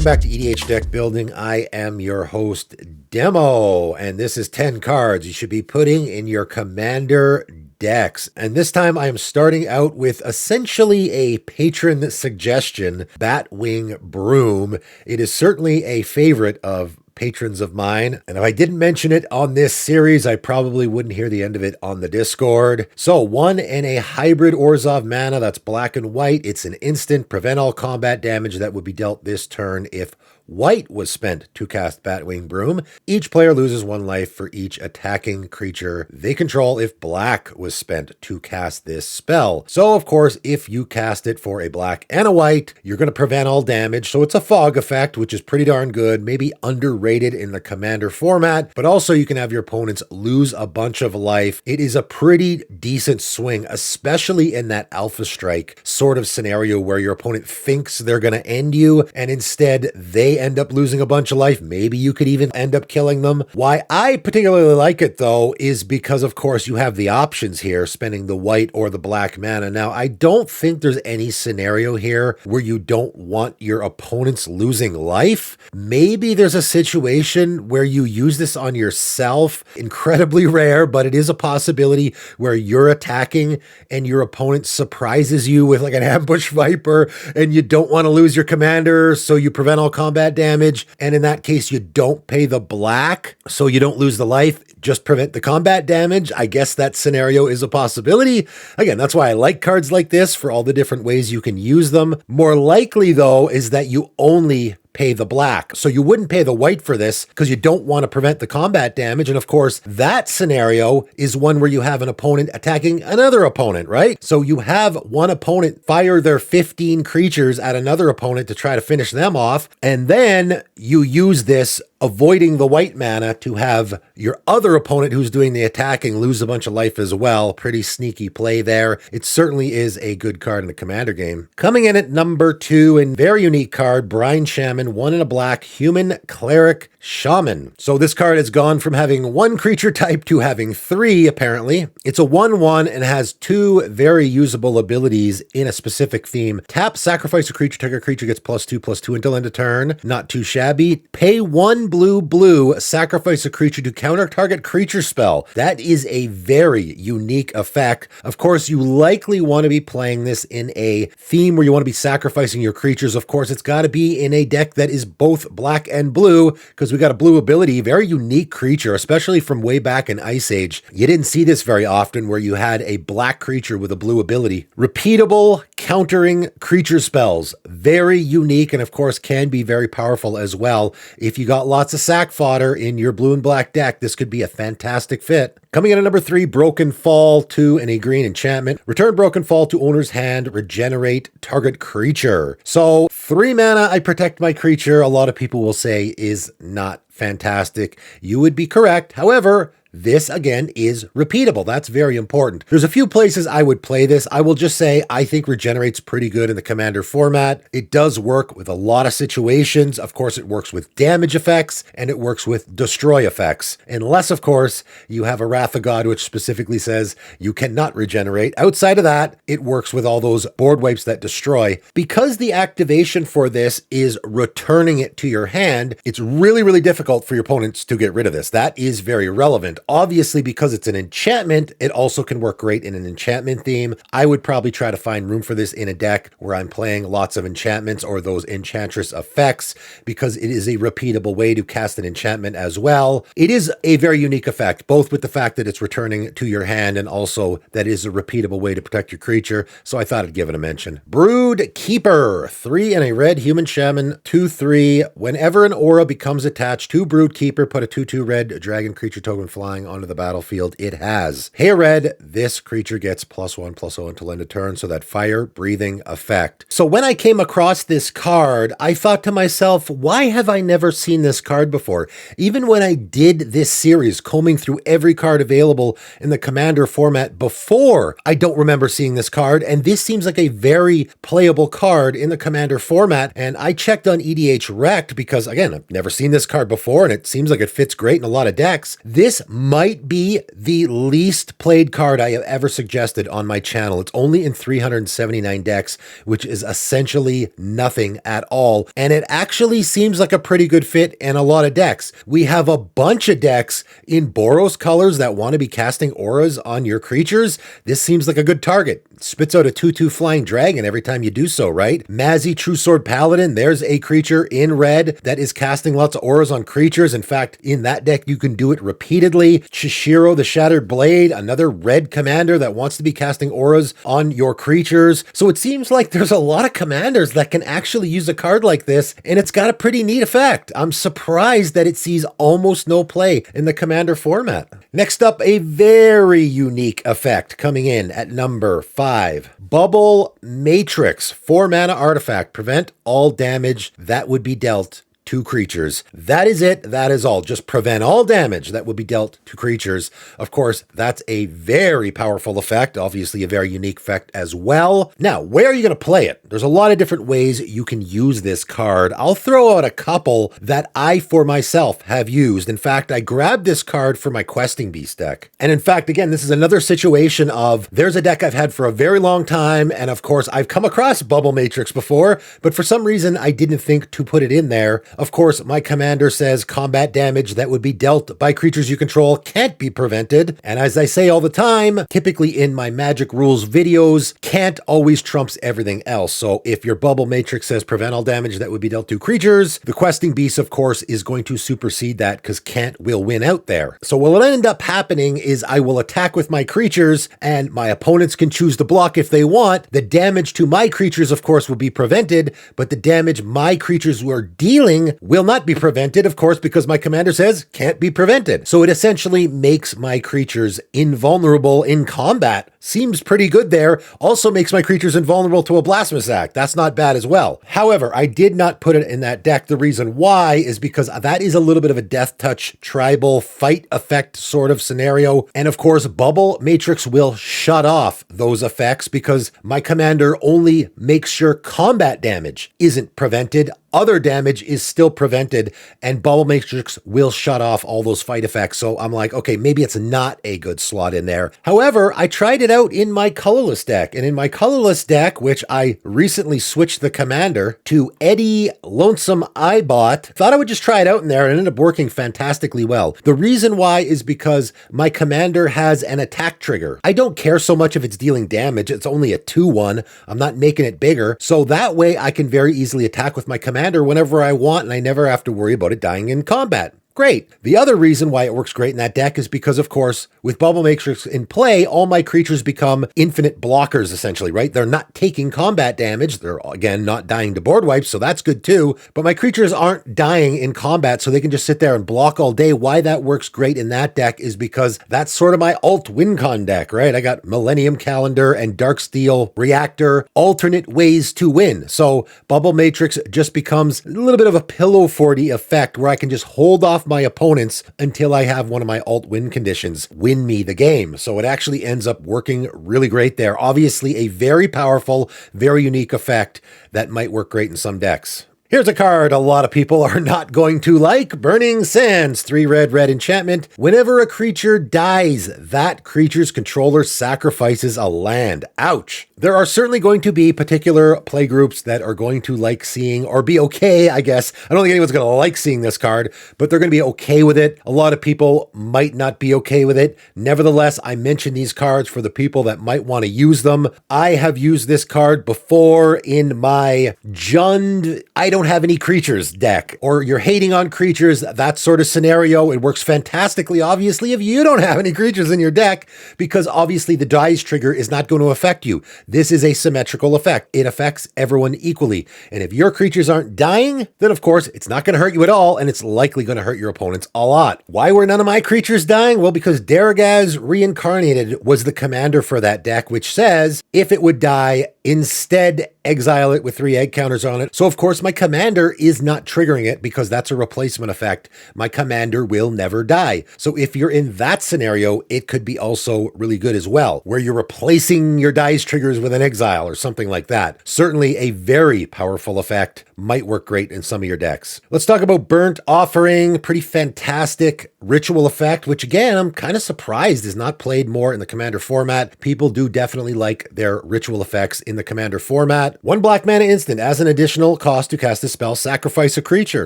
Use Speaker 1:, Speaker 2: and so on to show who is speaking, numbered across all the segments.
Speaker 1: Welcome back to EDH Deck Building. I am your host, Demo, and this is 10 cards you should be putting in your Commander decks. And this time I am starting out with essentially a patron suggestion, Batwing Brume. It is certainly a favorite of patrons of mine, and if I didn't mention it on this series, I probably wouldn't hear the end of it on the Discord. So 1 and a hybrid Orzhov mana, that's black and white. It's an instant, prevent all combat damage that would be dealt this turn if white was spent to cast Batwing Brume. Each player loses 1 life for each attacking creature they control if black was spent to cast this spell. So of course, if you cast it for a black and a white, you're going to prevent all damage. So it's a fog effect, which is pretty darn good, maybe underrated in the Commander format, but also you can have your opponents lose a bunch of life. It is a pretty decent swing, especially in that Alpha Strike sort of scenario where your opponent thinks they're going to end you and instead they end up losing a bunch of life. Maybe you could even end up killing them. Why I particularly like it though is because of course you have the options here, spending the white or the black mana. Now I don't think there's any scenario here where you don't want your opponents losing life. Maybe there's a situation where you use this on yourself. Incredibly rare, but it is a possibility where you're attacking and your opponent surprises you with like an ambush viper and you don't want to lose your commander, so you prevent all combat damage, and in that case you don't pay the black so you don't lose the life, just prevent the combat damage. I guess that scenario is a possibility. Again, that's why I like cards like this, for all the different ways you can use them. More likely though is that you only pay the black. So you wouldn't pay the white for this because you don't want to prevent the combat damage. And of course, that scenario is one where you have an opponent attacking another opponent, right? So you have one opponent fire their 15 creatures at another opponent to try to finish them off. And then you use this avoiding the white mana to have your other opponent who's doing the attacking lose a bunch of life as well. Pretty sneaky play there. It certainly is a good card in the Commander game. Coming in at number 2, and very unique card, Brine Shaman, 1 and a black, human cleric shaman. So this card has gone from having 1 creature type to having 3, apparently. It's a 1/1 and has 2 very usable abilities in a specific theme. Tap, sacrifice a creature, target creature gets +2/+2 until end of turn. Not too shabby. Pay 1 blue, sacrifice a creature to counter target creature spell. That is a very unique effect. Of course, you likely want to be playing this in a theme where you want to be sacrificing your creatures. Of course, it's got to be in a deck that is both black and blue, because we got a blue ability, very unique creature, especially from way back in Ice Age. You didn't see this very often where you had a black creature with a blue ability. Repeatable countering creature spells. Very unique, and of course can be very powerful as well. If you got lots of sack fodder in your blue and black deck, this could be a fantastic fit. Coming in at number 3, Broken Fall, 2 and a green enchantment. Return Broken Fall to owner's hand, regenerate target creature. So 3 mana, I protect my creature. A lot of people will say is not fantastic. You would be correct. However, this, again, is repeatable. That's very important. There's a few places I would play this. I will just say I think Regenerate's pretty good in the Commander format. It does work with a lot of situations. Of course, it works with damage effects, and it works with destroy effects. Unless, of course, you have a Wrath of God, which specifically says you cannot regenerate. Outside of that, it works with all those board wipes that destroy. Because the activation for this is returning it to your hand, it's really, really difficult for your opponents to get rid of this. That is very relevant. Obviously, because it's an enchantment, it also can work great in an enchantment theme. I would probably try to find room for this in a deck where I'm playing lots of enchantments or those enchantress effects, because it is a repeatable way to cast an enchantment as well. It is a very unique effect, both with the fact that it's returning to your hand and also that it is a repeatable way to protect your creature, so I thought I'd give it a mention. Brood Keeper, 3 and a red human shaman, 2/3. Whenever an aura becomes attached to Brood Keeper, put a 2/2 red dragon creature token flying onto the battlefield. It has. Hey red, this creature gets +1/+0 until end of turn, so that fire breathing effect. So when I came across this card, I thought to myself, why have I never seen this card before? Even when I did this series, combing through every card available in the Commander format before, I don't remember seeing this card, and this seems like a very playable card in the Commander format. And I checked on EDH Rect because, again, I've never seen this card before, and it seems like it fits great in a lot of decks. This might be the least played card I have ever suggested on my channel. It's only in 379 decks, which is essentially nothing at all. And it actually seems like a pretty good fit in a lot of decks. We have a bunch of decks in Boros colors that want to be casting auras on your creatures. This seems like a good target. Spits out a 2/2 flying dragon every time you do so, right? Mazzy True Sword Paladin, there's a creature in red that is casting lots of auras on creatures. In fact, in that deck, you can do it repeatedly. Shishiro the Shattered Blade, another red commander that wants to be casting auras on your creatures. So it seems like there's a lot of commanders that can actually use a card like this, and it's got a pretty neat effect. I'm surprised that it sees almost no play in the commander format. Next up, a very unique effect coming in at number 5. Bubble Matrix, 4 mana artifact. Prevent all damage that would be dealt to creatures. That is it. That is all. Just prevent all damage that would be dealt to creatures. Of course, that's a very powerful effect. Obviously, a very unique effect as well. Now, where are you going to play it? There's a lot of different ways you can use this card. I'll throw out a couple that I, for myself, have used. In fact, I grabbed this card for my Questing Beast deck. And in fact, again, this is another situation of there's a deck I've had for a very long time. And of course, I've come across Bubble Matrix before, but for some reason, I didn't think to put it in there. Of course, my commander says combat damage that would be dealt by creatures you control can't be prevented. And as I say all the time, typically in my Magic Rules videos, can't always trumps everything else. So if your Bubble Matrix says prevent all damage that would be dealt to creatures, the Questing Beast, of course, is going to supersede that because can't will win out there. So what will end up happening is I will attack with my creatures and my opponents can choose to block if they want. The damage to my creatures, of course, will be prevented, but the damage my creatures were dealing will not be prevented, of course, because my commander says can't be prevented. So it essentially makes my creatures invulnerable in combat. Seems pretty good there. Also makes my creatures invulnerable to a Blasphemous Act. That's not bad as well. However, I did not put it in that deck. The reason why is because that is a little bit of a Death Touch tribal fight effect sort of scenario. And of course, Bubble Matrix will shut off those effects because my commander only makes sure combat damage isn't prevented. Other damage is still prevented, and Bubble Matrix will shut off all those fight effects. So I'm like, okay, maybe it's not a good slot in there. However, I tried it out in my colorless deck, and in my colorless deck, which I recently switched the commander to Eddie Lonesome Eyebot, thought I would just try it out in there, and it ended up working fantastically well. The reason why is because my commander has an attack trigger. I don't care so much if it's dealing damage. It's only a 2/1. I'm not making it bigger. So that way I can very easily attack with my commander whenever I want, and I never have to worry about it dying in combat. Great. The other reason why it works great in that deck is because, of course, with Bubble Matrix in play, all my creatures become infinite blockers, essentially, right? They're not taking combat damage. They're, again, not dying to board wipes, so that's good too. But my creatures aren't dying in combat, so they can just sit there and block all day. Why that works great in that deck is because that's sort of my alt WinCon deck, right? I got Millennium Calendar and Darksteel Reactor, alternate ways to win. So Bubble Matrix just becomes a little bit of a pillow forty effect where I can just hold off my opponents until I have one of my alt win conditions win me the game. So it actually ends up working really great there. Obviously a very powerful, very unique effect that might work great in some decks. Here's a card a lot of people are not going to like. Burning Sands, 3 red enchantment. Whenever a creature dies, that creature's controller sacrifices a land. Ouch. There are certainly going to be particular play groups that are going to like seeing, or be okay, I guess. I don't think anyone's going to like seeing this card, but they're going to be okay with it. A lot of people might not be okay with it. Nevertheless, I mention these cards for the people that might want to use them. I have used this card before in my Jund, I don't have any creatures deck, or you're hating on creatures, that sort of scenario. It works fantastically, obviously, if you don't have any creatures in your deck, because obviously the dies trigger is not going to affect you. This is a symmetrical effect. It affects everyone equally. And if your creatures aren't dying, then of course it's not going to hurt you at all, and it's likely going to hurt your opponents a lot. Why were none of my creatures dying? Well, because Daragaz Reincarnated was the commander for that deck, which says if it would die, instead exile it with 3 egg counters on it. So of course my commander is not triggering it because that's a replacement effect. My commander will never die. So if you're in that scenario, it could be also really good as well, where you're replacing your dice triggers with an exile or something like that. Certainly a very powerful effect, might work great in some of your decks. Let's talk about Burnt Offering. Pretty fantastic ritual effect, which again, I'm kind of surprised is not played more in the Commander format. People do definitely like their ritual effects in the Commander format. 1 black mana instant. As an additional cost to cast a spell, sacrifice a creature.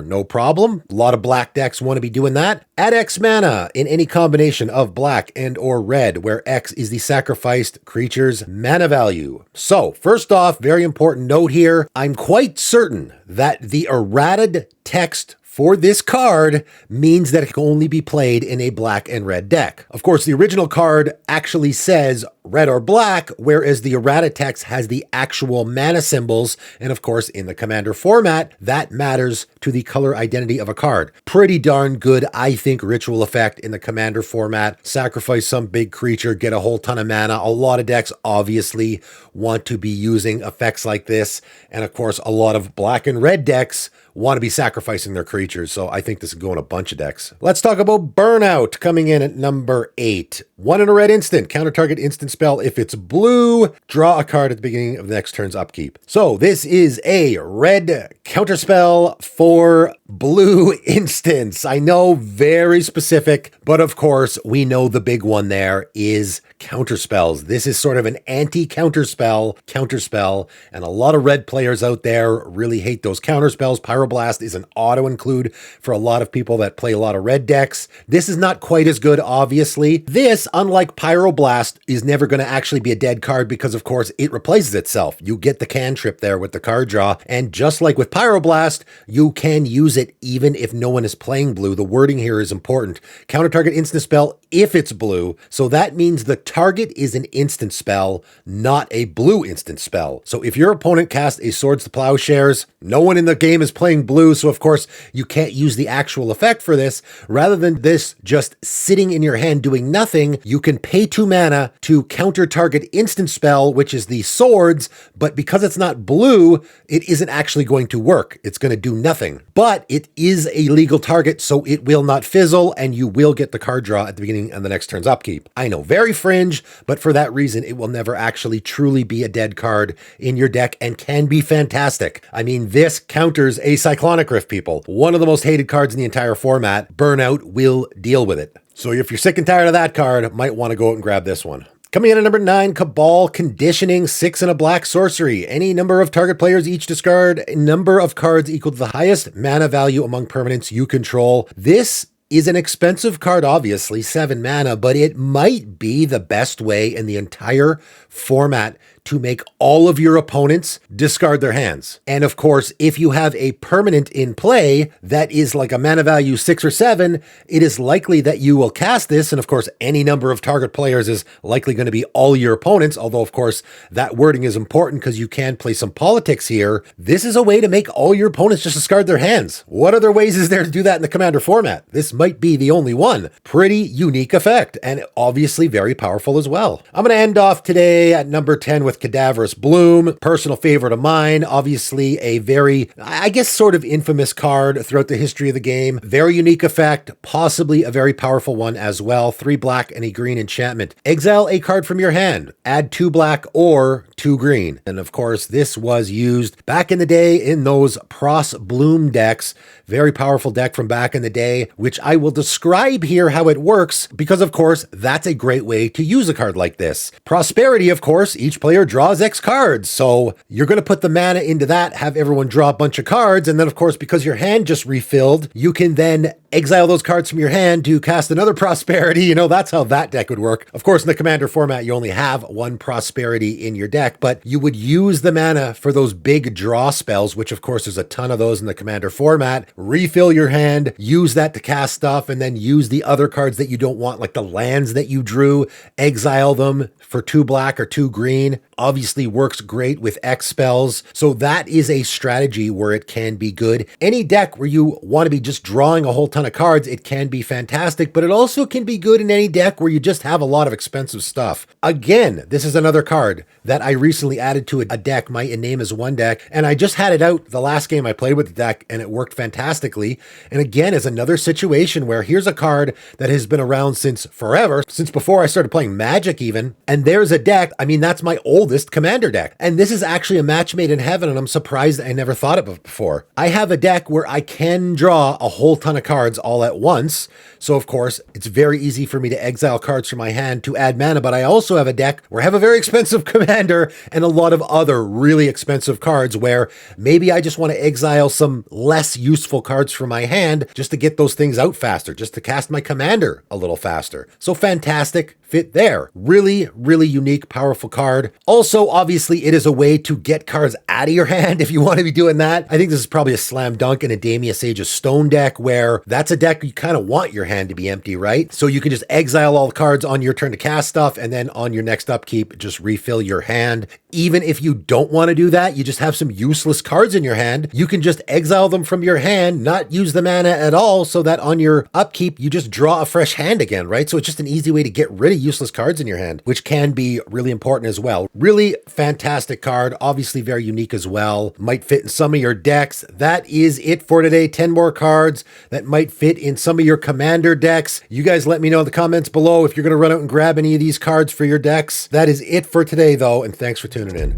Speaker 1: No problem. A lot of black decks want to be doing that. Add X mana in any combination of black and or red, where X is the sacrificed creature's mana value. So first off, very important note here. I'm quite certain that the errata text for this card means that it can only be played in a black and red deck. Of course, the original card actually says red or black, whereas the errata text has the actual mana symbols. And of course, in the Commander format, that matters to the color identity of a card. Pretty darn good, I think, ritual effect in the Commander format. Sacrifice some big creature, get a whole ton of mana. A lot of decks obviously want to be using effects like this. And of course, a lot of black and red decks want to be sacrificing their creatures, so I think this is going a bunch of decks. Let's talk about Burnout, coming in at number 8. 1 in a red instant, counter target instant spell. If it's blue, draw a card at the beginning of the next turn's upkeep. So this is a red counter spell for blue instants. I know, very specific, but of course, we know the big one there is counter spells. This is sort of an anti-counter spell, and a lot of red players out there really hate those counter spells. Pyroblast is an auto include for a lot of people that play a lot of red decks. This is not quite as good, obviously. This, unlike Pyroblast, is never going to actually be a dead card because, of course, it replaces itself. You get the cantrip there with the card draw, and just like with Pyroblast, you can use it even if no one is playing blue. The wording here is important. Counter target instant spell if it's blue, so that means the target is an instant spell, not a blue instant spell. So if your opponent casts a Swords to Plowshares, no one in the game is playing blue, so of course you can't use the actual effect for this. Rather than this just sitting in your hand doing nothing, you can pay 2 mana to counter target instant spell, which is the swords, but because it's not blue, it isn't actually going to work. It's going to do nothing. But it is a legal target, so it will not fizzle, and you will get the card draw at the beginning of the next turn's upkeep. I know, very fringe, but for that reason, it will never actually truly be a dead card in your deck and can be fantastic. I mean, this counters a Cyclonic Rift, people. One of the most hated cards in the entire format. Burnout will deal with it. So if you're sick and tired of that card, might want to go out and grab this one. Coming in at number 9, Cabal Conditioning, 6 and a black sorcery. Any number of target players each discard a number of cards equal to the highest mana value among permanents you control. This is an expensive card, obviously, 7 mana, but it might be the best way in the entire format to make all of your opponents discard their hands. And of course, if you have a permanent in play that is like a mana value 6 or 7, it is likely that you will cast this. And of course, any number of target players is likely going to be all your opponents. Although of course, that wording is important because you can play some politics here. This is a way to make all your opponents just discard their hands. What other ways is there to do that in the Commander format? This might be the only one. Pretty unique effect and obviously very powerful as well. I'm going to end off today at number 10 with Cadaverous Bloom, personal favorite of mine. Obviously a very, I guess, sort of infamous card throughout the history of the game. Very unique effect, possibly a very powerful one as well. 3 black and a green enchantment. Exile a card from your hand. Add 2 black or 2 green. And of course, this was used back in the day in those Pros Bloom decks. Very powerful deck from back in the day, which I will describe here how it works, because of course, that's a great way to use a card like this. Prosperity, of course, each player draws X cards. So you're going to put the mana into that, have everyone draw a bunch of cards. And then of course, because your hand just refilled, you can then exile those cards from your hand to cast another prosperity. You know, that's how that deck would work. Of course, in the Commander format, you only have 1 prosperity in your deck, but you would use the mana for those big draw spells, which of course there's a ton of those in the Commander format. Refill your hand, use that to cast stuff, and then use the other cards that you don't want, like the lands that you drew, exile them for 2 black or 2 green. Obviously works great with X spells. So that is a strategy where it can be good. Any deck where you want to be just drawing a whole ton ton of cards, it can be fantastic, but it also can be good in any deck where you just have a lot of expensive stuff. Again, this is another card that I recently added to a deck. My name is one deck, and I just had it out the last game I played with the deck, and it worked fantastically. And again, is another situation where here's a card that has been around since forever, since before I started playing Magic even, and there's a deck, I mean, that's my oldest Commander deck. And this is actually a match made in heaven, and I'm surprised I never thought of it before. I have a deck where I can draw a whole ton of cards all at once, so of course, it's very easy for me to exile cards from my hand to add mana, but I also have a deck where I have a very expensive Commander and a lot of other really expensive cards where maybe I just want to exile some less useful cards from my hand just to get those things out faster, just to cast my Commander a little faster. So fantastic fit there. Really, really unique, powerful card. Also, obviously, it is a way to get cards out of your hand if you want to be doing that. I think this is probably a slam dunk in a Damia Sage's Stone deck where that's a deck you kind of want your hand to be empty, right? So you can just exile all the cards on your turn to cast stuff, and then on your next upkeep, just refill your hand. Even if you don't want to do that, you just have some useless cards in your hand, you can just exile them from your hand, not use the mana at all, so that on your upkeep, you just draw a fresh hand again, right? So it's just an easy way to get rid of useless cards in your hand, which can be really important as well. Really fantastic card, obviously very unique as well. Might fit in some of your decks. That is it for today. 10 more cards that might fit in some of your Commander decks. You guys let me know in the comments below if you're going to run out and grab any of these cards for your decks. That is it for today though, and thanks for tuning in.